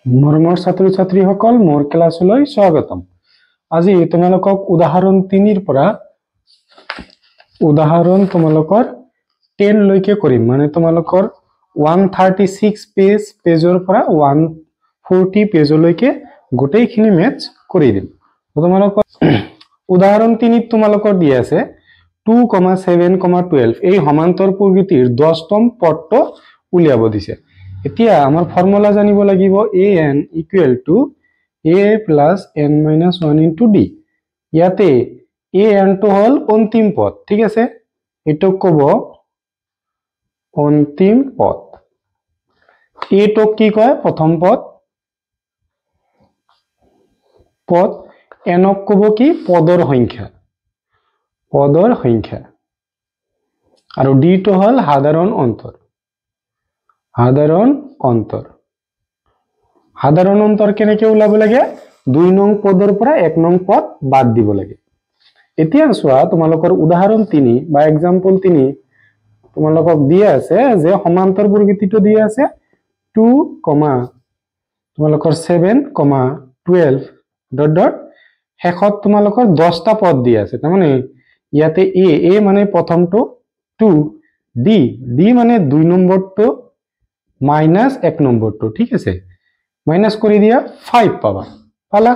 মৰমৰ ছাত্ৰ ছাত্ৰীসকল মোৰ ক্লাছলৈ স্বাগতম। আজি তোমালোকক উদাহৰণ 3 ৰ পৰা উদাহৰণ তোমালোকৰ 10 লৈকে কৰিম। মানে তোমালোকৰ 136 পেজৰ পৰা 140 পেজলৈকে গোটেইখিনি মেথছ কৰি দিম। তোমালোকৰ উদাহৰণ 3 তোমালোকৰ দিয়া আছে 2,7,12 এই সমান্তৰ প্ৰকৃতিৰ 10তম পদটো উলিয়াব দিছে। এতিয়া আমাৰ ফৰ্মুলা জানিব লাগিব an equal to a plus n minus 1 into d। ইয়াতে an টো হল অন্তিম পদ, ঠিক আছে, এটোক কব অন্তিম পদ। a টোক কি কয় প্ৰথম পদ, n ক কব কি পদৰ সংখ্যা, আৰু d টো হল সাধাৰণ অন্তৰ। সাধাৰণ অন্তৰ কেনেকে ওলাব লাগে, 2 নং পদৰ পৰা 1 নং পদ বাদ দিব লাগে। এতিয়া চোৱা তোমালোকৰ উদাহৰণ 3 বা এক্সাম্পল 3 তোমালোকক দিয়া আছে যে সমান্তৰ প্ৰকৃতিটো দিয়া আছে 2,7,12 ডট ডট শেষত তোমালোকৰ 10টা পদ দিয়া আছে। তাৰ মানে ইয়াতে a মানে প্ৰথমটো 2, d মানে 2 নম্বৰটো মাইনাস 1 নম্বৰটো, ঠিক আছে, মাইনাস কৰি দিয়া 5 পালা।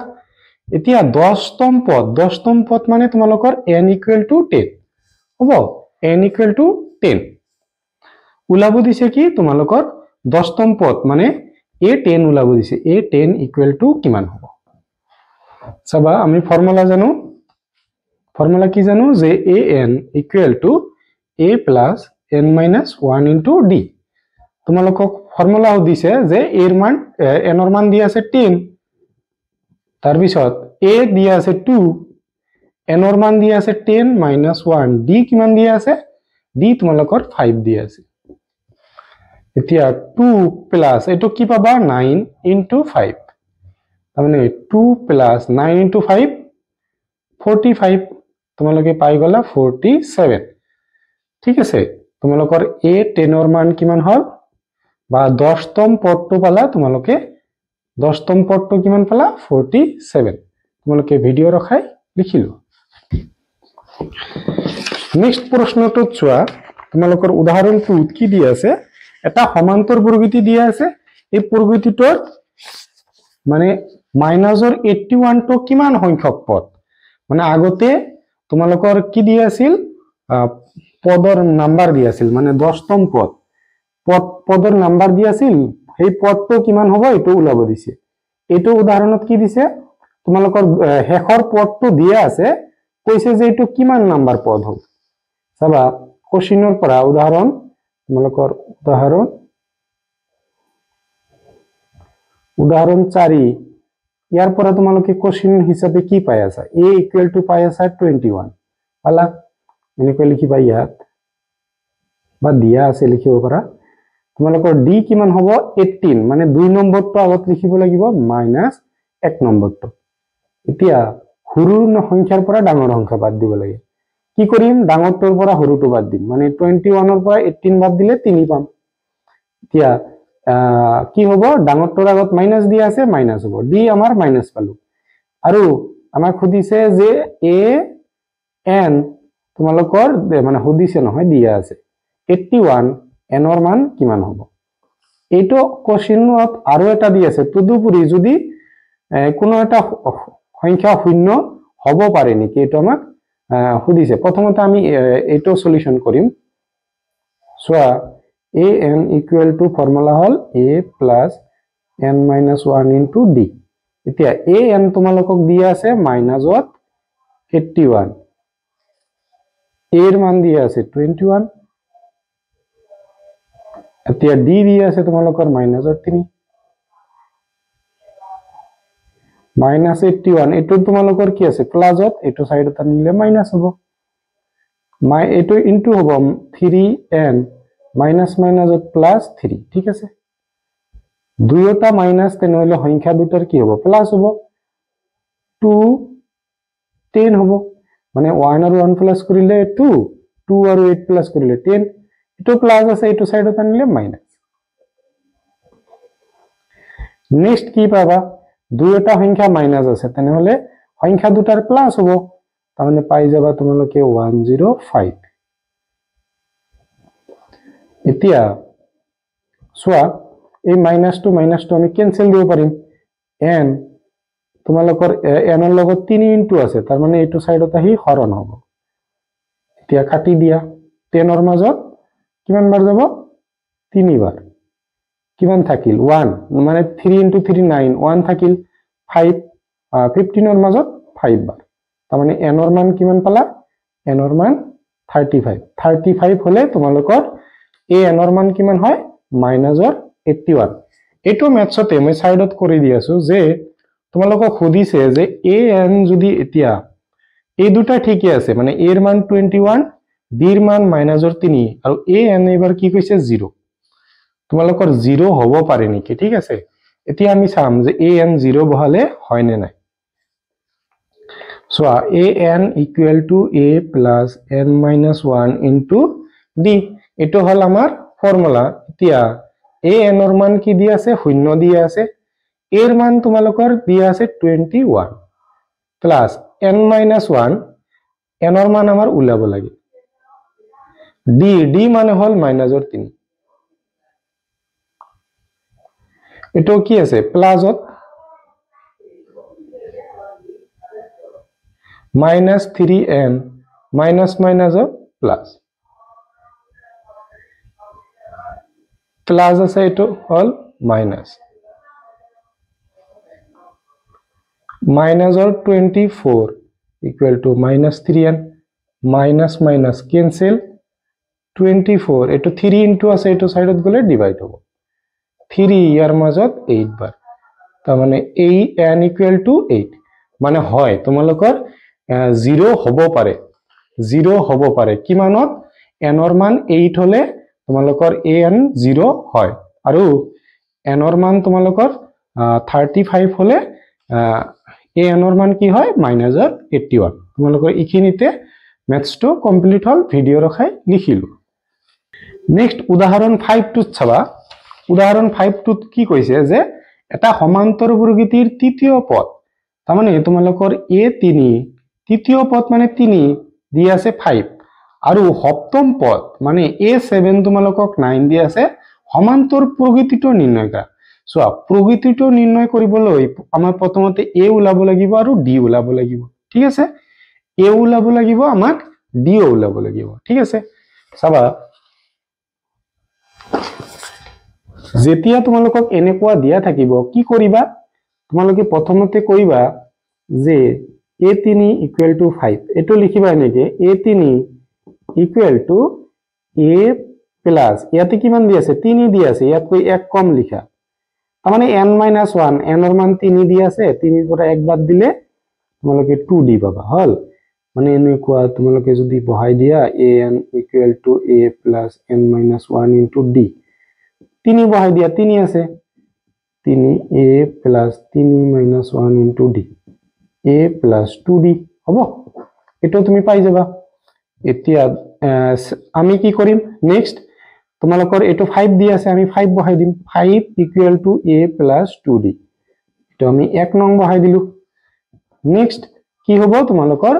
এতিয়া 10তম পদ মানে তোমালোকৰ n equal to 10 হ'ব, n equal to 10 ওলাব দিছে কি তোমালোকৰ 10তম পদ মানে a10 ওলাব দিছে। a10 equal to কিমান হ'ব চাবা, আমি ফৰ্মুলা জানো, ফৰ্মুলা কি জানো যে an equal to a plus n minus 1 into d। তোমালোকক ফৰ্মুলা দিছে যে n ৰ মান দিয়া আছে 10, তাৰ পিছত a দিয়া আছে 2, n ৰ মান দিয়া আছে 10 minus 1, d কিমান দিয়া আছে, d তোমালোকৰ 5 দিয়া আছে। এতিয়া 2 প্লাস এটো কি পাবা 9 into 5, তাৰমানে 2 plus 9 into 5 45, তোমালোকে পাই গলা 47, ঠিক আছে। তোমালোকৰ a10 ৰ মান কিমান হল বা 10তম পদটো পালা, তোমালোকে 10তম পদটো কিমান পালা 47, তোমালোকে ভিডিও ৰখাই লিখিলো। নেক্সট প্ৰশ্নটোত চোৱা তোমালোকৰ উদাহৰণটোত কি দিয়া আছে, এটা সমান্তৰ প্ৰকৃতি দিয়া আছে। এই প্ৰকৃতিটোৰ মানে মাইনাসৰ 81 টো কিমান সংখ্যক পদ, মানে আগতে তোমালোকৰ কি দিয়া আছিল পদৰ নাম্বাৰ দিয়া আছিল, মানে 10তম পদৰ নাম্বাৰ দিয়া আছিল, সেই পদটো কিমান হ'ব এইটো ওলাব দিছে। এইটো উদাহৰণত কি দিছে তোমালোকৰ শেষৰ পদটো দিয়া আছে, কৈছে যে এইটো কিমান নাম্বাৰ পদ হ'ব। চাবা কোশ্চেনৰ পৰা উদাহৰণ তোমালোকৰ উদাহৰণ 4 ইয়াৰ পৰা তোমালোকে কোশ্চেন হিচাপে কি পাই আছা, a equal to পাই আছা 21 পালা, এনেকৈ লিখিবা ইয়াত বা দিয়া আছে লিখিব পাৰা। তোমালোকৰ d কিমান হ'ব 18, মানে 2 নম্বৰটো আগত লিখিব লাগিব মাইনাস 1 নম্বৰটো। এতিয়া সৰু সংখ্যাৰ পৰা ডাঙৰ সংখ্যা বাদ দিব লাগে। কি কৰিম, ডাঙৰটোৰ পৰা সৰুটো বাদ দিম, মানে 21 ৰ পৰা 18 বাদ দিলে 3 পাম। এতিয়া কি হ'ব, ডাঙৰটোৰ আগত মাইনাস দিয়া আছে, মাইনাস হ'ব, d আমাৰ মাইনাস পালো। আৰু আমাক সুধিছে যে an তোমালোকৰ মানে সুধিছে নহয় দিয়া আছে 81, n ৰ মান কিমান হ'ব। এইটো কোশ্চেনত আৰু এটা দি আছে, তদুপৰি যদি কোনো এটা সংখ্যা শূন্য হ'ব পাৰে নেকি, এইটো আমাক সুধিছে। প্ৰথমতে আমি এইটো সলিউশন কৰিম। চোৱা an equal to formula hall a plus n minus 1 into d। এতিয়া an তোমালোকক দিয়া আছে মাইনাসত 81, এর মান দিয়া আছে 21, এতিয়া d দিয়া আছে তোমালোকৰ মাইনাসত 3 মাইনাস 81, এইটো তোমালোকৰ কি আছে প্লাসত, এইটো সাইডত আনিলে মাইনাস হ'ব, এইটো ইনটু হ'ব 3n মাইনাস মাইনাসত প্লাস 3, ঠিক আছে। দুইটা মাইনাস তেনেহলে সংখ্যা দুটাৰ কি হ'ব প্লাস হ'ব, 2 10 হ'ব, মানে 1 আৰু 1 প্লাস কৰিলে 2, 2 আৰু 8 প্লাস কৰিলে 10, এইটো প্লাস আছে, এইটো সাইডত আনিলে মাইনাস। নেক্সট কি পাবা দুইটা সংখ্যা মাইনাস আছে তেনেহলে সংখ্যা দুটাৰ প্লাস হ'ব তাৰমানে পাই যাবা তোমালোকে 105 এতিয়া সোয়া এই মাইনাস টু আমি ক্যান্সেল দিব পাৰিম n তোমালোকৰ n ৰ লগত 3 ইনটু আছে তাৰ মানে এইটো সাইডত আহি হৰণ হ'ব এতিয়া কাটি দিয়া 10 ৰ মাজত কিমান বাৰ যাব 3 বাৰ কিমান থাকিল 1 মানে 3 ইনটু 3 9 1 থাকিল 5 15 ৰ মাজত 5 বাৰ তাৰ মানে n ৰ মান কিমান পালা n ৰ মান 35 হলে তোমালোকৰ a n ৰ মান কিমান হয় মাইনাসৰ 81 এটো ম্যাথছতে মই সাইডত কৰি দি আছো যে তোমালোকক খুদিছে যে a n যদি এতিয়া এই দুটা ঠিকই আছে মানে a এর মান 21 b এর মান মাইনাসৰ 3 আৰু a n এবাৰ কি কৈছে 0 তোমালোকৰ 0 হ'ব পাৰে নেকি ঠিক আছে এতিয়া আমি চাম যে a n 0 বহালে হয় নে নাই so a n equal to a plus n minus 1 into d এটো হল আমাৰ ফৰ্মুলা এতিয়া a n ৰ মান কি দিয়া আছে শূন্য দিয়া আছে a এৰ মান তোমালোকৰ দিয়া আছে 21 প্লাস n মাইনাস 1 n ৰ মান আমাৰ উলাব লাগে d মানে হল মাইনাসৰ 3 এটো কি আছে প্লাসত minus 3n minus of plus plus আছে এটো হল minus minus or 24 equal to minus 3n minus cancel 24 এটো 3 into আছে এটো সাইডত গলে ডিভাইড হ'ব 3 ইয়াৰ মাজত 8 বাৰ তাৰ মানে n equal to 8 মানে হয় তোমালোকৰ 0 হ'ব পাৰে কিমানত n ৰ মান 8 হলে তোমালোকৰ an 0 হয় আৰু n ৰ মান তোমালোকৰ 35 হলে an ৰ মান কি হয় মাইনাসৰ 81 তোমালোকৰ ইখিনিতে ম্যাথছটো কমপ্লিট হল ভিডিও ৰখাই লিখিলো নেক্সট উদাহৰণ 5 টো চাবা উদাহৰণ 5 টোত কি কৈছে যে এটা সমান্তৰ প্ৰকৃতিৰ তৃতীয় পদ তাৰ মানে তোমালোকৰ a3 তৃতীয় পদ মানে 3 দি আছে 5 আৰু সপ্তম পদ মানে a7 তোমালোকক 9 দি আছে সমান্তৰ প্ৰকৃতিটো নিৰ্ণয় কৰা সোয়া প্ৰকৃতিটো নিৰ্ণয় কৰিবলৈ আমাৰ প্ৰথমতে a ওলাব লাগিব আৰু d ওলাব লাগিব ঠিক আছে a ওলাব লাগিব আমাক d ওলাব লাগিব ঠিক আছে চাবা যেতিয়া তোমালোকক এনেকুৱা দিয়া থাকিব কি কৰিবা তোমালোকে প্ৰথমতে কৰিবা যে a3 equal to 5 এটো লিখিবা এনেকে a3 equal to a plus ইয়াতে কিমান দি আছে 3 দি আছে ইয়াত কই এক কম লিখা তাৰ মানে n - 1 n ৰ মান 3 দি আছে 3 ৰ পৰা এক বাদ দিলে তোমালোকে 2 দি পাবা হল মানে এনেকুৱা তোমালোকে যদি বহাই দিয়া an equal to a plus n - 1 into d 3 বহাই দিয়া 3 আছে 3a plus 3 minus 1 into d a plus 2d হ'ব এটো তুমি পাই যাবা এতিয়া আমি কি কৰিম নেক্সট তোমালোকৰ এটো 5 দি আছে আমি 5 বহাই দিম 5 equal to a plus 2d এটো আমি 1 নং বহাই দিলু নেক্সট কি হ'ব তোমালোকৰ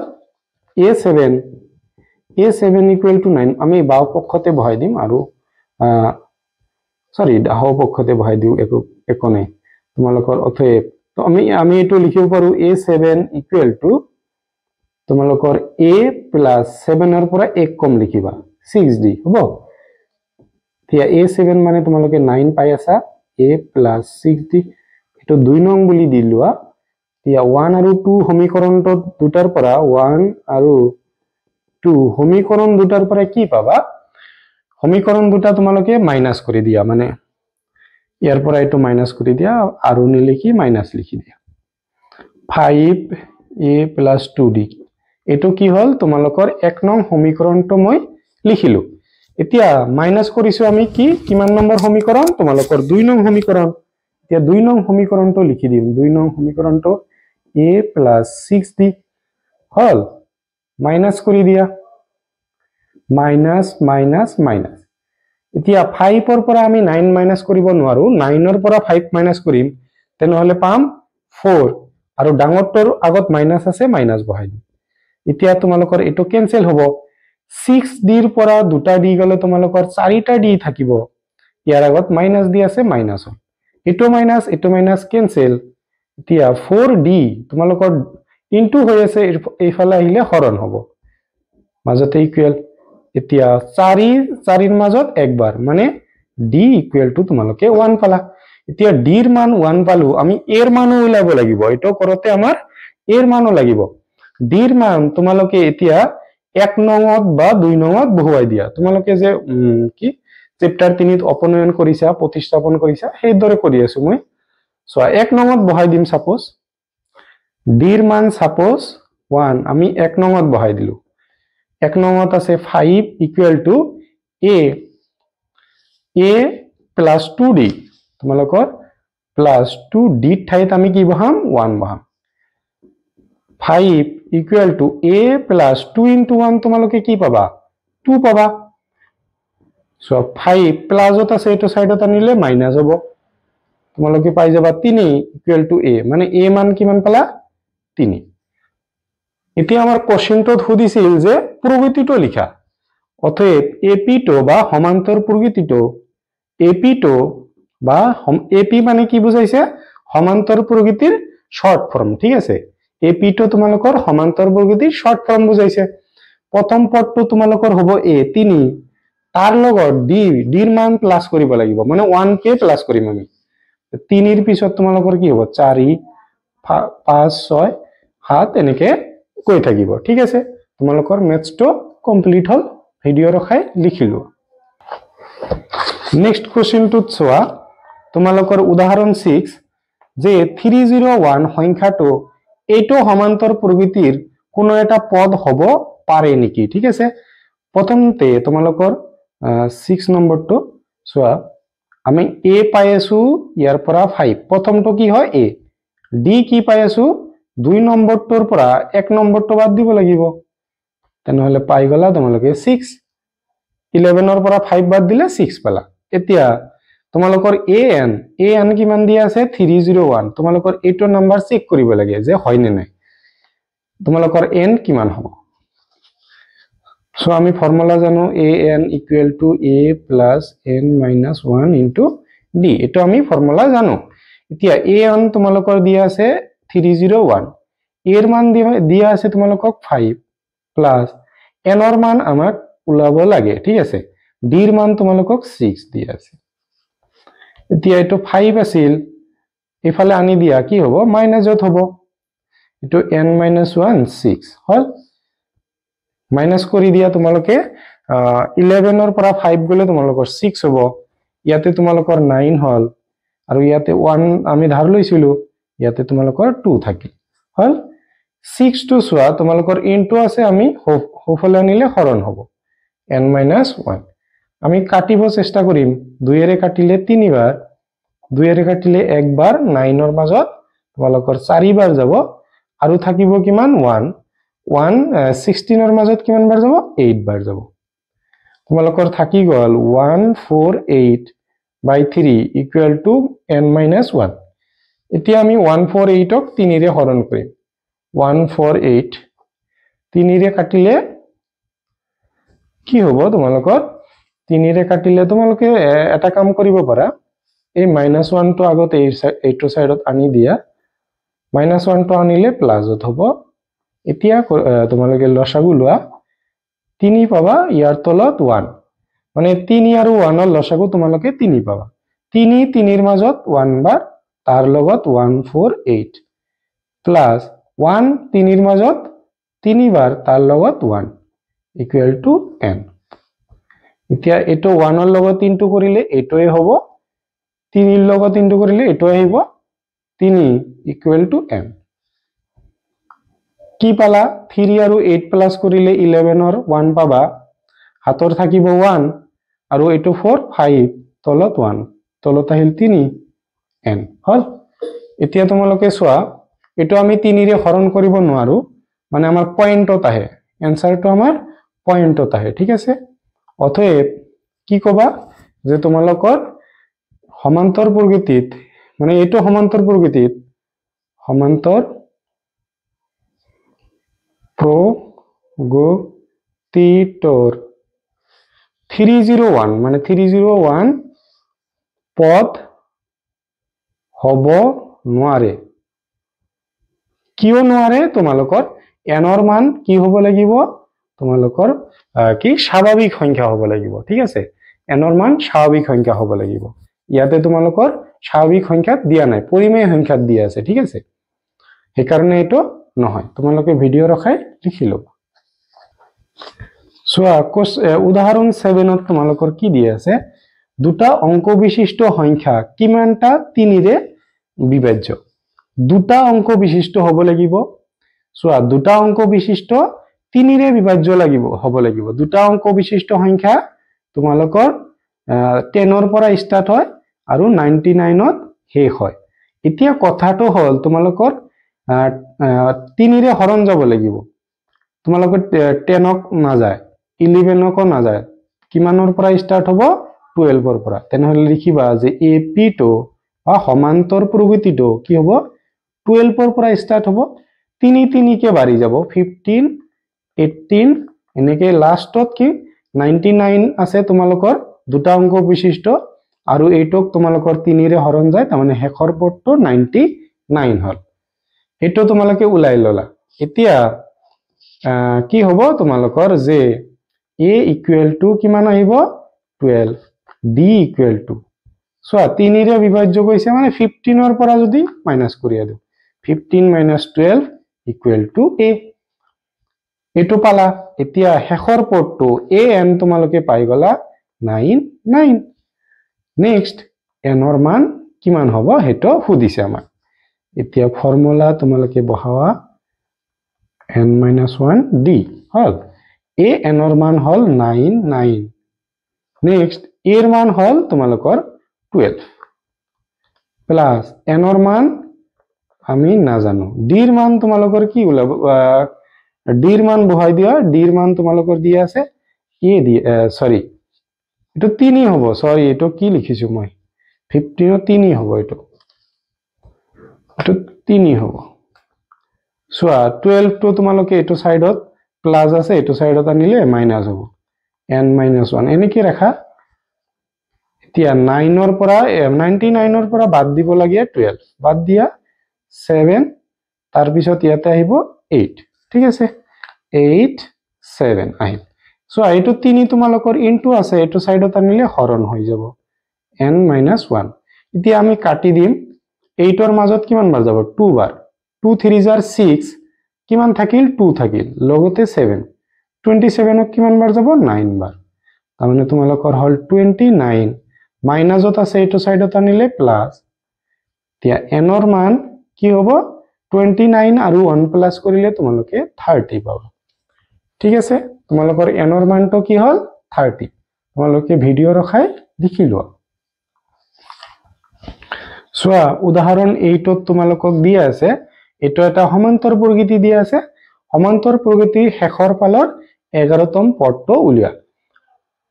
a7 equal to 9 আমি বাও পক্ষতে বহাই দিম আৰু সৰি ডাহো পক্ষতে বহাই দিও একো নাই তোমালোকৰ অতএব তো আমি এটো লিখিব পাৰো a7 equal to তোমালোকৰ a plus 7 ৰ পৰা 1 কম লিখিবা 6d হ'ব এতিয়া a7 মানে তোমালোকে 9 পাই আছা a plus 6d এটো 2 নং বুলি দিলুৱা এতিয়া 1 আৰু 2 সমীকৰণটো দুটাৰ পৰা 1 আৰু 2 সমীকৰণ দুটাৰ পৰা কি পাবা সমীকৰণ দুটা তোমালোকে মাইনাস কৰে দিয়া মানে ইয়াৰ পৰা এটো মাইনাস করে দিয়া আর নিলিখি মাইনাস লিখি দিয়া 5a plus 2d এটো কি হল তোমালোকৰ 1 নং সমীকৰণটো মই লিখিলো এতিয়া মাইনাস কৰিছো আমি কি কিমান নম্বৰ সমীকৰণ তোমালোকৰ 2 নং সমীকৰণ এতিয়া 2 নং সমীকৰণটো লিখি দিম 2 নং সমীকৰণটো a plus 6d hall minus কৰি দিয়া মাইনাস এতিয়া 5 ৰ পৰা আমি 9 মাইনাস কৰিব নোৱাৰো 9 ৰ পৰা 5 মাইনাস কৰিম তেনেহলে পাম 4 আৰু ডাঙৰটোৰ আগত মাইনাস আছে মাইনাস বহাই দিম এতিয়া তোমালোকৰ এটো কেনসেল হ'ব 6 ডিৰ পৰা দুটা ডি গলে তোমালোকৰ 4টা ডি থাকিব ইয়াৰ আগত মাইনাস দি আছে মাইনাস হ'ল এটো মাইনাস কেনসেল এতিয়া 4d তোমালোকৰ ইনটু হৈ আছে এইফালে আহিলে হৰণ হ'ব মাজতে ইকুৱেল এতিয়া 4 ৰ মাজত একবাৰ মানে d ইকুৱেল টু তোমালোকে 1 পালা এতিয়া d ৰ মান 1 পালো আমি a ৰ মানো উলাব লাগিব এটো কৰতে আমাৰ a ৰ মানো লাগিব d ৰ মান তোমালোকে এতিয়া 1 নঙত বা 2 নঙত বহুৱাই দিয়া তোমালোকে যে কি চেপ্টাৰ 3 ত অপনয়ন কৰিছা প্ৰতিস্থাপন কৰিছা সেই দৰে কৰি আছো মই সো 1 নঙত বহাই দিম সাপোজ d ৰ মান সাপোজ 1 আমি 1 নঙত বহাই দিলু 1 নঙত আছে 5 equal to a plus 2d তোমালোকৰ প্লাস 2d ঠাইত আমি কি বহাম 1 বহাম 5 equal to a plus 2 into 1 তোমালোকে কি পাবা 2 পাবা সো 5 প্লাসত আছে এটো সাইডত আনিলে মাইনাস হ'ব তোমালোকে পাই যাবা 3 ইকুৱেল টু a মানে a মান কিমান পালা 3 এতিয়া আমাৰ কোশ্চেনটোত সুধিছিল যে প্ৰগতিটো লিখা অতএব ap2 বা সমান্তৰ প্ৰগতিটো ap2 বা ap মানে কি বুঝাইছে সমান্তৰ প্ৰগতিৰ শৰ্ট ফৰ্ম ঠিক আছে ap2 তোমালোকৰ সমান্তৰ প্ৰগতিৰ শৰ্ট ফৰ্ম বুঝাইছে প্ৰথম পদটো তোমালোকৰ হ'ব a 3 তাৰ লগত d ৰ মান প্লাস কৰিব লাগিব মানে 1 কে প্লাস কৰিম আমি 3 ৰ পিছত তোমালোকৰ কি হ'ব 4 5 6 7 এনেকে কৈ থাকিব ঠিক আছে তোমালোকৰ ম্যাথটো কমপ্লিট হল ভিডিও ৰখাই লিখিলো নেক্সট কোশ্চেনটো চোৱা তোমালোকৰ উদাহৰণ 6 যে 301 সংখ্যাটো এইটো সমান্তৰ প্ৰগতিৰ কোনো এটা পদ হ'ব পাৰে নেকি ঠিক আছে প্ৰথমতে তোমালোকৰ 6 নম্বৰটো চোৱা আমি a পাই আছো ইয়াৰ পৰা 5 প্ৰথমটো কি হয় a d কি পাই আছো 2 নম্বৰটোৰ পৰা 1 নম্বৰটো বাদ দিব লাগিব তেনেহলে পাই গলা তোমালোকে 6 11 ৰ পৰা 5 বাদ দিলে 6 পালা এতিয়া তোমালোকৰ an কিমান দিয়া আছে 301 তোমালোকৰ এটো নাম্বাৰ চেক কৰিব লাগে যে হয় নে নাই তোমালোকৰ n কিমান হ'ব সো আমি ফৰ্মুলা জানো an equal to a plus n minus 1 into d এটো আমি ফৰ্মুলা জানো এতিয়া an তোমালোকৰ দিয়া আছে 301 এৰ মান দিয়া আছে তোমালোকক 5 প্লাস n ৰ মান আমাক উলাব লাগে ঠিক আছে d ৰ মান তোমালোকক 6 দিয়া আছে এতিয়া এটো 5 আছিল এফালে আনি দিয়া কি হ'ব মাইনাসত হ'ব এটো n - 1 6 হল মাইনাস কৰি দিয়া তোমালোকে 11 ৰ পৰা 5 গলে তোমালোকৰ 6 হ'ব ইয়াতে তোমালোকৰ 9 হল আৰু ইয়াতে 1 আমি ধাৰ লৈছিলো ইয়াতে তোমালোকৰ 2 থাকিল হল 6 টো সোয়া তোমালোকৰ ইনটু আছে আমি হোফলে আনিলে হৰণ হ'ব n - 1 আমি কাটিব চেষ্টা কৰিম 2 এৰে কাটিলে 3 বাৰ 2 এৰে কাটিলে একবাৰ 9 ৰ মাজত তোমালোকৰ 4 বাৰ যাব আৰু থাকিব কিমান 1 16 ৰ মাজত কিমান বাৰ যাব 8 বাৰ যাব তোমালোকৰ থাকি গল 148 by 3 equal to n - 1 এতিয়া আমি 148 ক 3 ৰে হৰণ কৰিম 148 3 ৰে কাটিলে কি হ'ব তোমালোকৰ 3 ৰে কাটিলে তোমালোকে এটা কাম কৰিব পাৰা এই -1 টো আগতে এইটো সাইডত আনি দিয়া -1 টো আনিলে প্লাসত হ'ব এতিয়া তোমালোকে লসাগু লোৱা 3 পাবা ইয়াৰ তলত 1 মানে 3 আৰু 1 ৰ লসাগু তোমালোকে 3 পাবা 3 3 ৰ মাজত 1 বাৰ তাৰ লগত 148 প্লাস 1 3 ৰ মাজত 3 বাৰ তাৰ লগত 1 ইকুৱেল টু n এতিয়া এটো 1 ৰ লগত ইনটু কৰিলে এটোই হ'ব 3 ৰ লগত ইনটু কৰিলে এটো আহিব 3 ইকুৱেল টু n কি পালা 3 আৰু 8 প্লাস কৰিলে 11 ৰ 1 পাবা হাতৰ থাকিব 1 আৰু এটো 4 5 তলত 1 তলত আহিল 3 n হল এতিয়া তোমালোকে চোৱা এটো আমি 3 ৰে হৰণ কৰিব নোৱাৰো মানে আমাৰ পয়েন্টত আহে এনসাৰটো আমাৰ পয়েন্টত আহে ঠিক আছে অতএব কি কবা যে তোমালোকৰ সমান্তৰ প্ৰগতিত মানে এইটো সমান্তৰ প্ৰকৃতিত সমান্তৰ প্ৰগতিটোৰ 301 মানে 301 পদ হ'ব নোৱাৰে কিয় নোৱাৰে তোমালোকৰ এনৰ মান কি হ'ব লাগিব তোমালোকৰ কি স্বাভাৱিক সংখ্যা হ'ব লাগিব ঠিক আছে এনৰ মান স্বাভাৱিক সংখ্যা হ'ব লাগিব ইয়াতে তোমালোকৰ স্বাভাৱিক সংখ্যাত দিয়া নাই পৰিমেয় সংখ্যাত দিয়া আছে ঠিক আছে এই কাৰণে এটো নহয় তোমালোকে ভিডিও ৰখাই লিখি লবা সোয়া উদাহৰণ 7 ত তোমালোকৰ কি দিয়া আছে দুটা অংক বিশিষ্ট সংখ্যা কিমানটা 3 ৰে বিভাজ্য দুটা অংক বিশিষ্ট হ'ব লাগিব সোয়া দুটা অংক বিশিষ্ট 3 ৰে বিভাজ্য লাগিব হ'ব লাগিব দুটা অংক বিশিষ্ট সংখ্যা তোমালোকৰ 10 ৰ পৰা স্টাৰ্ট হয় আৰু 99 ত শেষ হয় এতিয়া কথাটো হ'ল তোমালোকৰ 3 ৰে হৰণ যাব লাগিব তোমালোকৰ 10 ক না যায় 11 ক না যায় কিমানৰ পৰা স্টাৰ্ট হ'ব 12 ৰ পৰা তেনেহলে লিখিবা যে AP টো বা সমান্তৰ প্ৰগতিটো কি হ'ব 12 ৰ পৰা স্টাৰ্ট হ'ব 3 3 কে বাঢ়ি যাব 15 18 এনেকে লাষ্টত কি 99 আছে তোমালোকৰ দুটা অংক বিশিষ্ট আৰু এইটোক তোমালোকৰ 3 ৰে হৰণ যায় তাৰ মানে শেষৰ পদটো 99 হল এটো তোমালোকে উলাই ললা এতিয়া কি হ'ব তোমালোকৰ যে a ইকুৱেল টু কিমান আহিব 12 d ইকুৱেল টু সো 3 ৰে বিভাজ্য কৈছে মানে 15 ৰ পৰা যদি মাইনাস কৰিয়া দিও 15 - 12 ইকুৱেল টু a এটো পালা এতিয়া শেষৰ পদটো an তোমালোকে পাই গলা 99 নেক্সট n ৰ মান কিমান হ'ব হেটো খুদিছে আমাক এতিয়া ফৰ্মুলা তোমালোকে বহাৱা n-1 d hall a n ৰ মান হল 99 নেক্সট a ৰ মান হল তোমালোকৰ 12 প্লাস n ৰ মান আমি না জানো d ৰ মান তোমালোকৰ কি ওলাব d ৰ মান বহাই দিয়া d ৰ মান তোমালোকৰ দিয়া আছে a দি সৰি এটো 3 হ'ব সৰি এটো কি লিখিছো মই 15 3 হ'ব এটো 3 হ'ব সোয়া 12 টো তোমালোকে এটো সাইডত প্লাস আছে এটো সাইডত আনিলে মাইনাস হ'ব n-1 এনেকি রাখা এতিয়া 9 ৰ পৰা 99 ৰ পৰা বাদ দিব লাগে 12 বাদ দিয়া 7 তাৰ পিছত ইয়াতে আহিব 8 ঠিক আছে 8 7 আহিল সো এইটো 3 তোমালোকৰ ইনটু আছে এটো সাইডত আনিলে হৰণ হৈ যাব n-1 এতিয়া আমি কাটি দিম 8 ৰ মাজত কিমান বাৰ যাব 2 বাৰ 2 3 জাৰ 6 কিমান থাকিল 2 থাকিল লগতে 7 27 ক কিমান বাৰ যাব 9 বাৰ তাৰ মানে তোমালোকৰ হল 29 মাইনাসত আছে এটো সাইডত আনিলে প্লাস এতিয়া n ৰ মান কি হ'ব 29 আৰু 1 প্লাস কৰিলে তোমালোকে 30 পাবা ঠিক আছে তোমালোকৰ n ৰ মানটো কি হল 30 তোমালোকে ভিডিও ৰখাই লিখি লোৱা সোয়া উদাহৰণ 8 ত তোমালোকক দিয়া আছে এটো এটা সমান্তৰ প্ৰগতি দিয়া আছে সমান্তৰ প্ৰগতিৰ শেষৰ পালৰ 11তম পদটো উলিয়া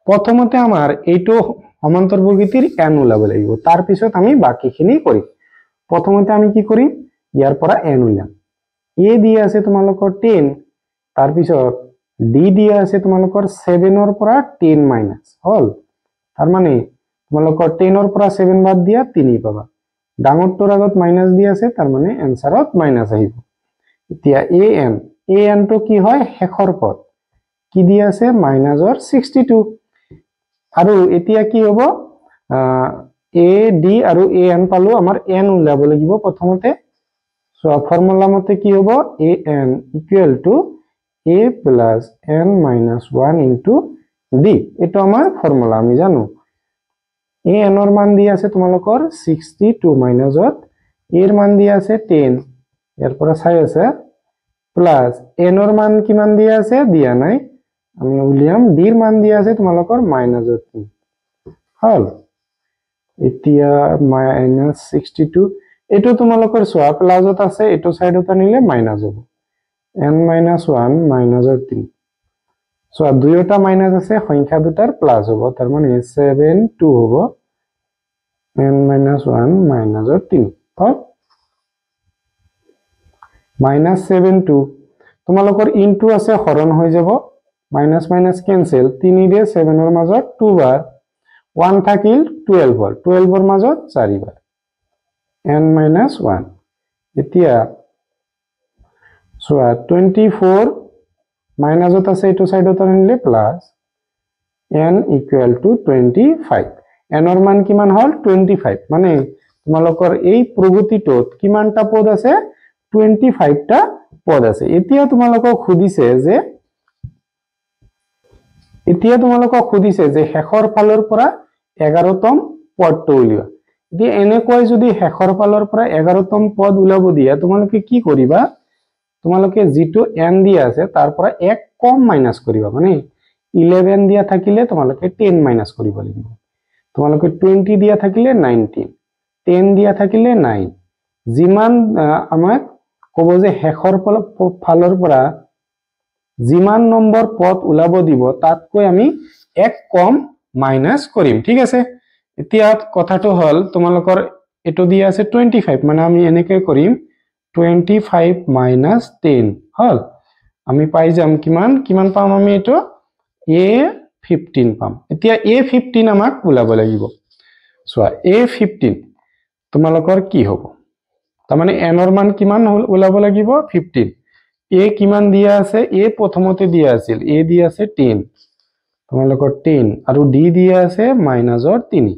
প্ৰথমতে আমাৰ এইটো সমান্তৰ প্ৰগতিৰ n উলাব লাগিব তাৰ পিছত আমি বাকিখিনি কৰিম প্ৰথমতে আমি কি কৰিম ইয়াৰ পৰা n উলিয়াম a দিয়া আছে তোমালোকৰ 10 তাৰ পিছত d দিয়া আছে তোমালোকৰ 7 ৰ পৰা 10 মাইনাস হল তাৰ মানে তোমালোকৰ 10 ৰ পৰা 7 বাদ দিয়া 3 পাবা ডাঙৰটোৰ আগত মাইনাস দিয়া আছে তাৰ মানে এনসাৰত মাইনাস আহিব এতিয়া an টো কি হয় শেষৰ পদ কি দিয়া আছে মাইনাসৰ 62 আৰু এতিয়া কি হ'ব a d আৰু an পালো আমাৰ n উলাব লাগিব প্ৰথমতে সো ফৰ্মুলা মতে কি হ'ব an equal to a plus n-1 into d এটো আমাৰ ফৰ্মুলা আমি জানো an ৰ মান দিয়া আছে তোমালোকৰ 62 মাইনাসত a ৰ মান দিয়া আছে 10 ইয়াৰ পৰা চাই আছে প্লাস n ৰ মান কিমান দিয়া আছে দিয়া নাই আমি উলিয়াম d ৰ মান দিয়া আছে তোমালোকৰ মাইনাসত হল এতিয়া -62 এটো তোমালোকৰ সোয়া প্লাসত আছে এটো সাইডত আনিলে মাইনাস হ'ব n-1 মাইনাসৰ 3 সোয়া দুইটা মাইনাস আছে সংখ্যা দুটাৰ প্লাস হ'ব তাৰ মানে 7 2 হ'ব n minus 1 minus 3 হল minus 7 2 তোমালোকৰ ইনটু আছে হৰণ হৈ যাব minus minus cancel 3 দিয়ে 7 ৰ মাজত 2 বাৰ 1 থাকিল 12 ৰ 12 ৰ মাজত 4 বাৰ n minus 1 এতিয়া সোয়া 24 মাইনাসত আছে এটো সাইডত আনিলে plus n equal to 25 n ৰ মান কিমান হল 25 মানে তোমালোকৰ এই প্ৰগতিটোত কিমানটা পদ আছে 25 টা পদ আছে এতিয়া তোমালোকক খুদিছে যে শেষৰ ফালৰ পৰা 11তম পদটো উলিওৱা এতিয়া এনেকৈ যদি শেষৰ ফালৰ পৰা 11তম পদ উলাব দিয়া তোমালোকে কি কৰিবা তোমালোকে যেটো n দিয়া আছে তাৰ পৰা 1 কম মাইনাস কৰিবা মানে 11 দিয়া থাকিলে তোমালোকে 10 মাইনাস কৰিব লাগিব তোমালোকে 20 দিয়া থাকিলে 19 10 দিয়া থাকিলে 9 যিমান আমাক কব যে শেষৰ ফালৰ পৰা যিমান নম্বৰ পদ উলাব দিব তাতকৈ আমি 1 কম মাইনাস কৰিম ঠিক আছে এতিয়া কথাটো হল তোমালোকৰ এটো দিয়া আছে 25 মানে আমি এনেকৈ কৰিম 25 minus 10 হল আমি পাই যাম কিমান পাম আমি এটো a15 পাম এতিয়া a15 আমাক উলাব লাগিব সোয়া a15 তোমালোকৰ কি হ'ব তাৰ মানে n ৰ মান কিমান উলাব লাগিব 15 a কিমান দিয়া আছে a প্ৰথমতে দিয়া আছিল a দিয়া আছে 10 তোমালোকৰ 10 আৰু d দিয়া আছে মাইনাসৰ 3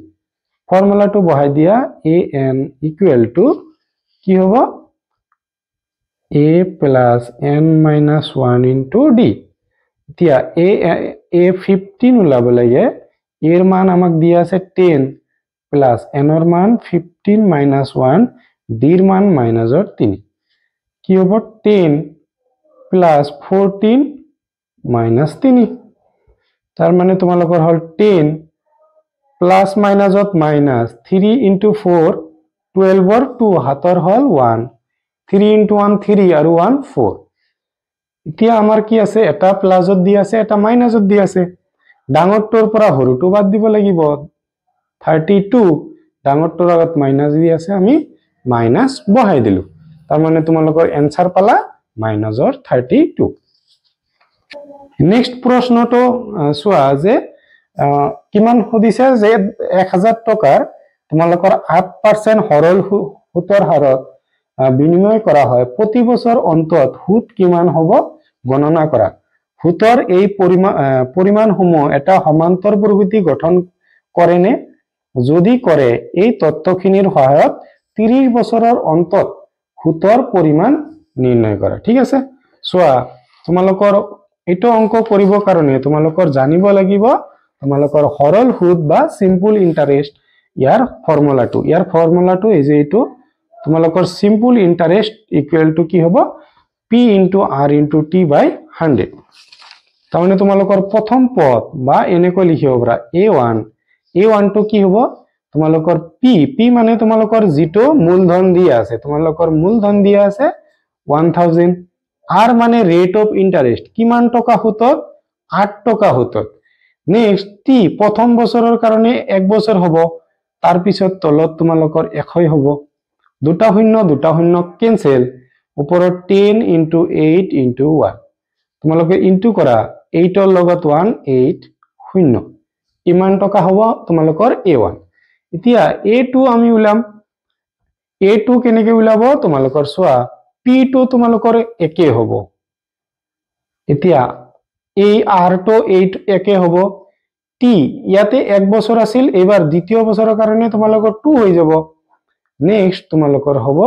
ফৰ্মুলাটো বহাই দিয়া an equal to কি হ'ব a plus n minus 1 into d এতিয়া a15 উলাব লাগে এর মান আমাক দিয়া আছে 10 plus n ৰ মান 15 minus 1 d ৰ মান মাইনাসৰ 3 কি হ'ব 10 plus 14 minus 3 তাৰ মানে তোমালোকৰ হল 10 plus মাইনাসত মাইনাস 3 into 4 12 ৰ 2 হাতৰ হল 1 3 into 1 3 আৰু 1 4 এতিয়া আমাৰ কি আছে এটা প্লাসত দি আছে এটা মাইনাসত দি আছে ডাঙৰটোৰ পৰা সৰুটো বাদ দিব লাগিব 32 ডাঙৰটোৰ আগত মাইনাস দি আছে আমি মাইনাস বহাই দিলো তাৰ মানে তোমালোকৰ এনসাৰ পালা মাইনাসৰ 32 নেক্সট প্ৰশ্নটো সোৱা যে কিমান হদিছে যে 1000 টকাৰ তোমালোকৰ 8% সৰল সুতৰ হাৰত বিনিময় কৰা হয় প্ৰতি বছৰ অন্তত সুত কিমান হ'ব গণনা কৰা সুতৰ এই পৰিমাণসমূহ এটা সমান্তৰ প্ৰগতি গঠন কৰেনে যদি কৰে এই তথ্যখিনিৰ সহায়ত 30 বছৰৰ অন্তত সুতৰ পৰিমাণ নিৰ্ণয় কৰা ঠিক আছে সোৱা তোমালোকৰ এটো অংক কৰিব কাৰণে তোমালোকৰ জানিব লাগিব তোমালোকৰ সৰল সুত বা সিম্পল ইন্টাৰেস্ট ইয়াৰ ফৰ্মুলাটো এই যে এটো তোমালোকৰ সিম্পল ইন্টারেস্ট ইকুয়াল টু কি হ'ব p into r into t by 100 তাৰমানে তোমালোকৰ প্ৰথম পদ বা এনেকৈ লিখিব পাৰা a1 টো কি হ'ব তোমালোকৰ p মানে তোমালোকৰ যেটো মূলধন দিয়া আছে তোমালোকৰ মূলধন দিয়া আছে 1000 r মানে ৰেট অফ ইন্টাৰেস্ট কিমান টকা সুতত 8 টকা সুতত নেক্সট t প্ৰথম বছৰৰ কাৰণে 1 বছৰ হ'ব তাৰ পিছত তলত তোমালোকৰ 100 হ'ব দুটা শূন্য কেনসেল ওপৰত 10 into 8 into 1 তোমালোকে ইনটু কৰা 8 ৰ লগত 1 8 শূন্য ইমান টকা হ'ব তোমালোকৰ a1 এতিয়া a2 আমি উলাম a2 কেনেকৈ উলাব তোমালোকৰ সোৱা p2 তোমালোকৰ একে হ'ব এতিয়া এই r2 একে হ'ব t ইয়াতে 1 বছৰ আছিল এবাৰ দ্বিতীয় বছৰৰ কাৰণে তোমালোকৰ 2 হৈ যাব নেক্সট তোমালোকৰ হ'ব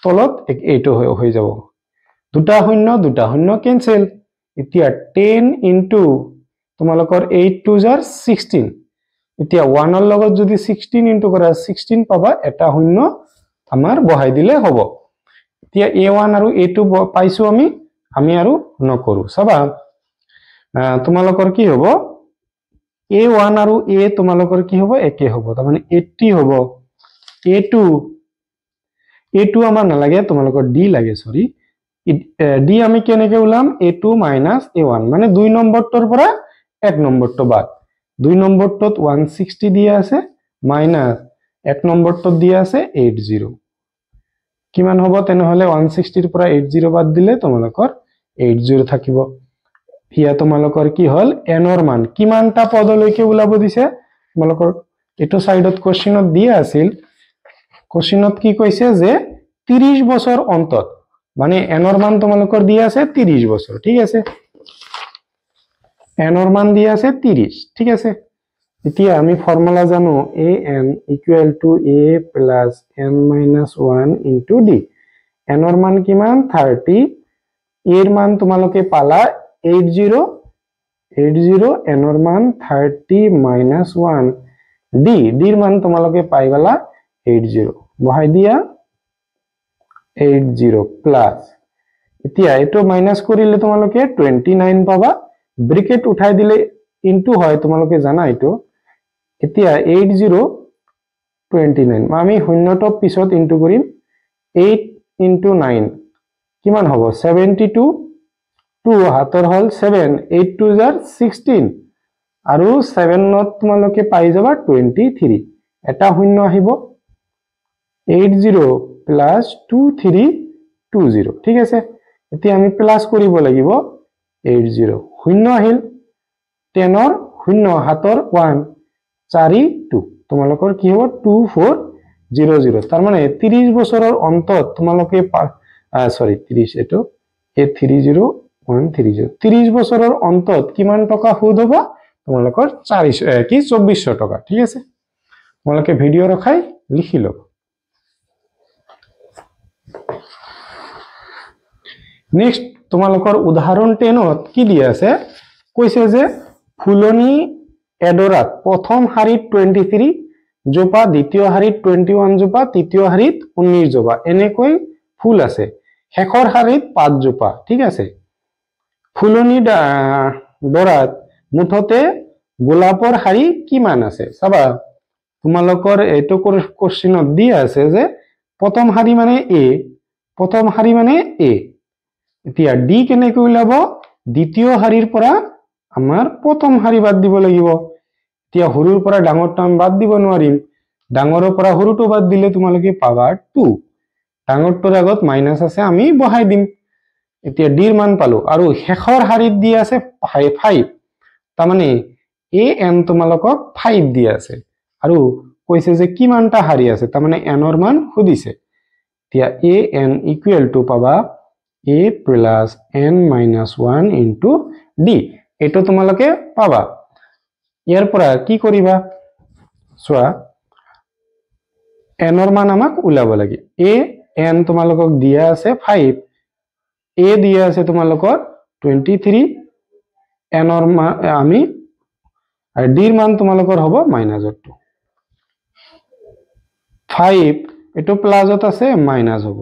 তলত এইটো হৈ যাব দুটা শূন্য কেনসেল এতিয়া 10 into তোমালোকৰ 8 to 16 এতিয়া 1 ৰ লগত যদি 16 into কৰা 16 পাবা এটা শূন্য আমাৰ বহাই দিলে হ'ব এতিয়া a1 আৰু a2 পাইছো আমি আৰু নকৰো সবা তোমালোকৰ কি হ'ব a1 আৰু a তোমালোকৰ কি হ'ব একে হ'ব তাৰ মানে 80 হ'ব a2 আমাৰ নালাগে তোমালোকৰ d লাগে সৰি d আমি কেনেকৈ উলাম a2 minus a1 মানে 2 নম্বৰটোৰ পৰা 1 নম্বৰটো বাদ 2 নম্বৰটোত 160 দিয়া আছে মাইনাস 1 নম্বৰটো দিয়া আছে 80 কিমান হ'ব তেনেহলে 160 ৰ পৰা 80 বাদ দিলে তোমালোকৰ 80 থাকিব হিয়া তোমালোকৰ কি হল n ৰ মান কিমানটা পদলৈকে ওলাব দিছে তোমালোকৰ এটো সাইডত কোশ্চেনত দিয়া আছিল কোশ্চেনত কি কৈছে যে 30 বছৰ অন্তত মানে n ৰ মান তোমালোকৰ দিয়া আছে 30 বছৰ ঠিক আছে n ৰ মান দিয়া আছে 30 ঠিক আছে এতিয়া আমি ফর্মুলা জানো an equal to a plus n minus 1 into d n ৰ মান কিমান 30 এৰ মান তোমালোকে পালা 80 n ৰ মান 30 minus 1 d ৰ মান তোমালোকে পাই গলা 80 বহাই দিয়া 80 প্লাস এতিয়া এটো মাইনাস কৰিলে তোমালোকে 29 পাবা ব্র্যাকেট উঠাই দিলে ইনটু হয় তোমালোকে জানা এটো এতিয়া 80 29 আমি শূন্যটো পিছত ইনটু কৰিম 8 into 9 কিমান হ'ব 72 2 হাতৰ হল 7 8 2 jar 16 আৰু 7 নত তোমালোকে পাই যাবা 23 এটা শূন্য আহিব 80 plus 2320 ঠিক আছে এতিয়া আমি প্লাস কৰিব লাগিব 80 শূন্য আহিল 10 ৰ শূন্য হাতৰ 1 4 2 তোমালোকৰ কি হ'ব 2400 তাৰ মানে 30 বছৰৰ অন্তত তোমালোকে সৰি 30 এটো এ 30130 30 বছৰৰ অন্তত কিমান টকা সুদ হ'ব তোমালোকৰ 400 কি 2400 টকা ঠিক আছে তোমালোকে ভিডিও ৰখাই লিখি লব নেক্সট তোমালোকৰ উদাহৰণ 10 ত কি দিয়া আছে কৈছে যে ফুলনি এডৰাত প্ৰথম হাৰিত 23 জোপা দ্বিতীয় হাৰিত 21 জোপা তৃতীয় হাৰিত 19 জোপা এনেকৈ ফুল আছে শেষৰ হাৰিত 5 জোপা ঠিক আছে ফুলনি ডৰাত মুঠতে গোলাপৰ হাৰি কিমান আছে চাবা তোমালোকৰ এটো কোশ্চেনত দিয়া আছে যে প্ৰথম হাৰি মানে a প্ৰথম হাৰি মানে a এতিয়া d কেনেকৈ ওলাব দ্বিতীয় হাৰিৰ পৰা আমাৰ প্ৰথম হাৰি বাদ দিব লাগিব এতিয়া হৰুৰ পৰা ডাঙৰটো আমি বাদ দিব নোৱাৰিম ডাঙৰৰ পৰা হৰুটো বাদ দিলে তোমালোকে পাবা 2 ডাঙৰটোৰ আগত মাইনাস আছে আমি বহাই দিম এতিয়া d ৰ মান পালো আৰু শেষৰ হাৰিত দি আছে 5 তাৰ মানে an তোমালোকক 5 দি আছে আৰু কৈছে যে কিমানটা হাৰি আছে তাৰ মানে n ৰ মান খুদিছে এতিয়া an equal to পাবা a plus n minus 1 into d এটো তোমালোকে পাবা ইয়াৰ পৰা কি কৰিবা সোৱা n ৰ মান আমাক উলাব লাগে a n তোমালোকক দিয়া আছে 5 a দিয়া আছে তোমালোকৰ 23 n ৰ মান আমি আৰু d ৰ মান তোমালোকৰ হ'ব -2 5 এটো প্লাসত আছে মাইনাস হ'ব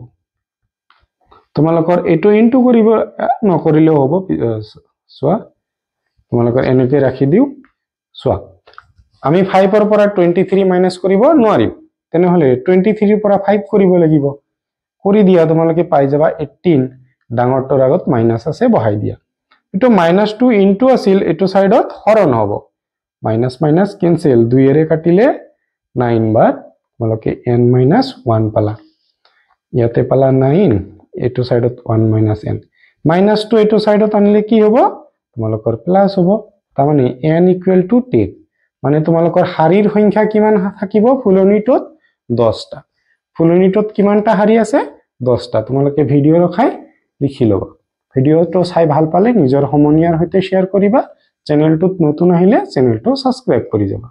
তোমালোকৰ এটো ইনটু কৰিব নকৰিলেও হ'ব সোৱা তোমালোকৰ এনেকৈ ৰাখি দিও সোৱা আমি 5 ৰ পৰা 23 মাইনাস কৰিব নোৱাৰিম তেনেহলে 23 ৰ পৰা 5 কৰিব লাগিব কৰি দিয়া তোমালোকে পাই যাবা 18 ডাঙৰটোৰ আগত মাইনাস আছে বহাই দিয়া এটো -2 ইনটু আছিল এটো সাইডত হৰণ হ'ব মাইনাস মাইনাস ক্যান্সেল 2 এৰে কাটিলে 9 বাৰ তোমালোকে n - 1 পালা ইয়াতে পালা 9 এটো সাইডত 1 - n -2 এটো সাইডত আনিলে কি হ'ব তোমালোকৰ প্লাস হ'ব তাৰ মানে n = 10 মানে তোমালোকৰ হাৰিৰ সংখ্যা কিমান থাকিব ফুলনিটোত 10টা ফুলনিটোত কিমানটা হাৰি আছে 10টা তোমালোকে ভিডিও ৰখাই লিখি লবা ভিডিওটো চাই ভাল পালে নিজৰ সমনীয়াৰ সৈতে শেয়াৰ কৰিবা চেনেলটোত নতুন আহিলে চেনেলটো সাবস্ক্ৰাইব কৰি যাবা